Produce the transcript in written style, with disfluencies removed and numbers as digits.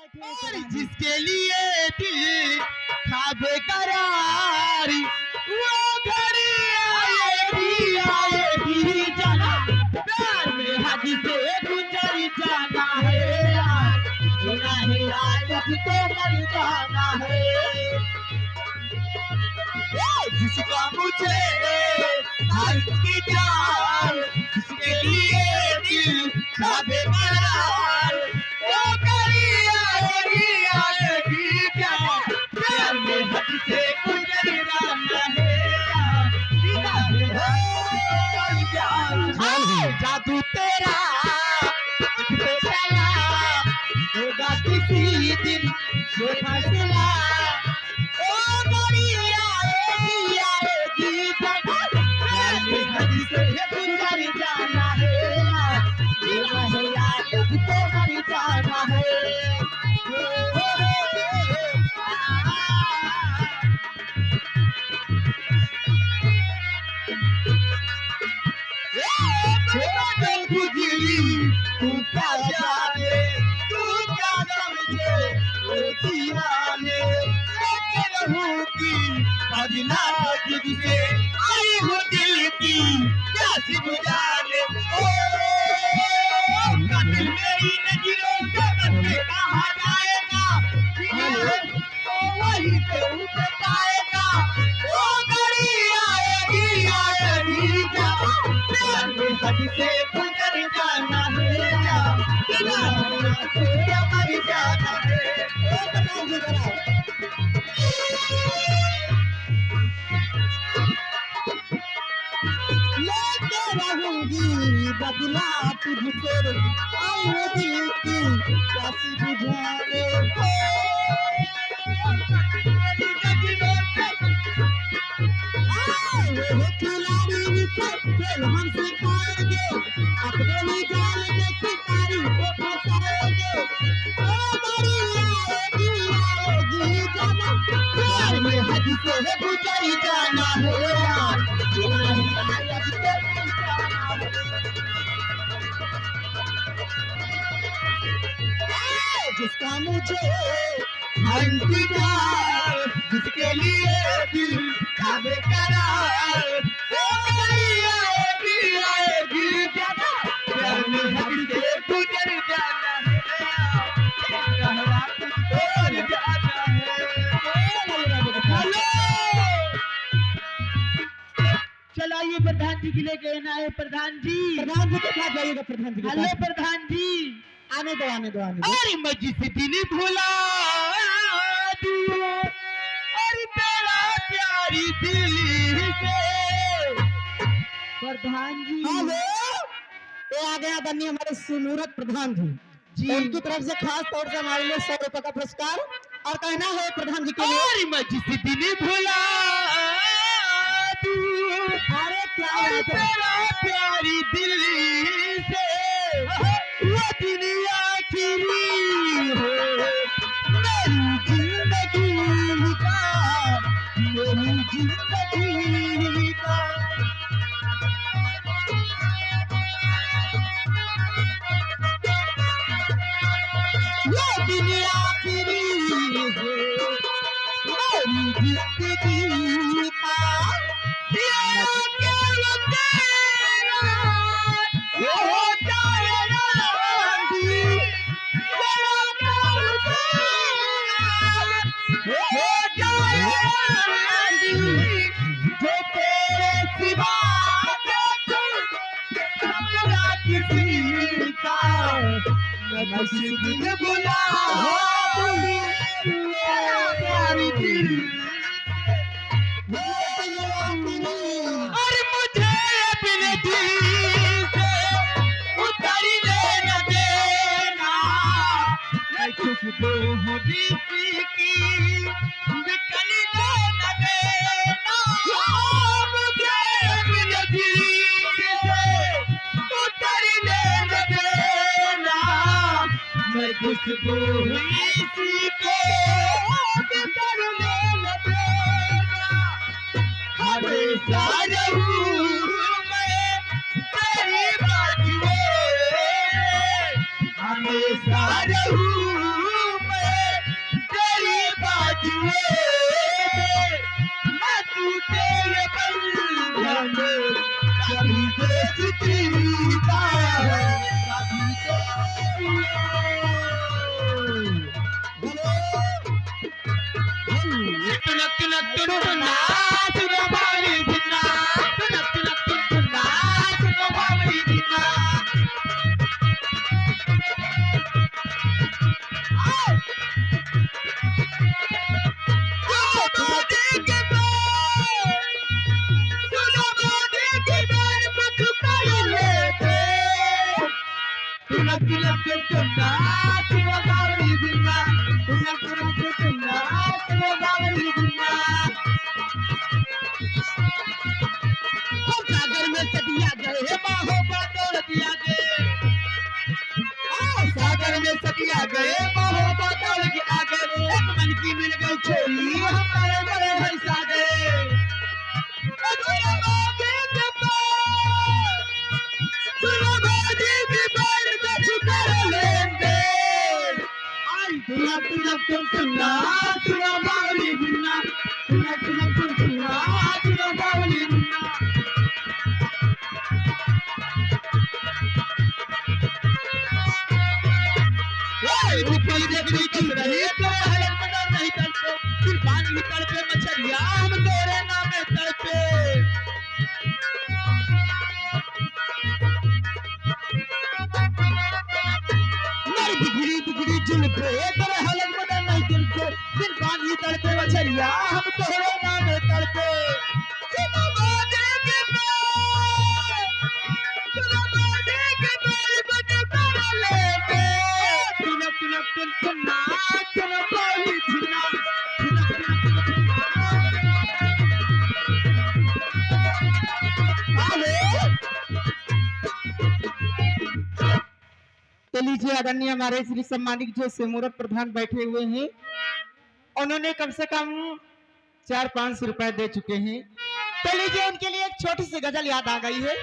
और जिसके लिए दिल था बेकरार वो घड़ी आएगी जाना प्यार में हद से गुजर जाना है यार जीना है आज तो मर जाना है जिसका मुझे इंतजार जिसके लिए दिल था बेकरार वो घड़ी आएगी जाना प्यार में हद से गुजर जाना है जादू तेरा पे चला होगा किसी दिन ये फैसला ओ घड़ी आएगी जाना प्यार में हद से गुजर जाना है जीना है यार तो मर जाना है तू क्या जाने तू क्या समझे ओ दीवाने लेके रहूंगी अगला तुझसे आई हूँ दिल की प्यास बुझाने ओ कातिल मेरी नजरों से बच कहाँ जाएगा तो वही पे उतर जाएगा ओ घड़ी आएगी जाना प्यार में हद से गुजर जाना है मर जाना है लेके रहूंगी बदला तुझसे आई है दिल की प्यास बुझाने हम सिखाएंगे अपने ही जाल में शिकारी को फंसाएंगे ओ घड़ी आएगी जाना प्यार में हद से गुजर जाना है यार जीना है आज तो मर जाना है जिसका मुझे इंतजार जिसके लिए दिल का बेकरार वो घड़ी आएगी जाना प्यार में हद से गुजर जाना है तुझको जाना है चलाइए प्रधान जी के लेके आए प्रधान जी के साथ जाइएगा प्रधान जी हेलो प्रधान जी आने दो अरे मैं जिस दिन भुला दूं और तेरा प्यारी दिल से प्रधान जी हेलो ये आ गया बनी हमारे सुमूरत प्रधान जी उनकी तरफ से खास तौर से हमारे लिए 100 रुपए का पुरस्कार और कहना है प्रधान जी के लिए और मैं जिस दिन भुला दूं अरे क्या तेरा प्यारी दिल से वो दिन आखिरी हो मेरी जिंदगी का ये दिन आखिरी हो मेरी जिंदगी का और मुझे अपने दिल से उतरने न देना मैं खुशबू हूँ किसी की निकलने न देना मुझे अपने दिल से उतरने न देना मैं खुशबू इसी को निकलने न देना हमेशा रहूं मैं तेरी बात में हमेशा रहूं मैं तुनक तुनक तुन्ना तुना बावली दुन्ना तुनक तुनक तुन्ना तुना बावली दुन्ना सागर में सदिया गए बाहों बातों दिया गए सागर में सदिया गए बाहों बातों के आगे एक मन की मिल गई छोली हमारे बड़े भाई सागर तुनक तुनक तुम सुनना तुना बावली दुन्ना तुनक तुनक तुम सुनना तुना बावली दुन्ना ऊपर जगरी चल रही तो हलक मदर नहीं तड़पे फिर पानी तड़पे मछरिया हम तेरे नाम तड़पे मेरी बिगड़ी बिगड़ी जुल्फे तेरे हलक मदर नहीं तड़पे फिर पानी तड़पे मछरिया हम तेरे नाम तड़पे तो लीजिए आदरणीय हमारे श्री सम्मानित जो सिमुरत प्रधान बैठे हुए हैं उन्होंने कम से कम 400-500 रुपए दे चुके हैं। तो लीजिए उनके लिए एक छोटी सी गजल याद आ गई है।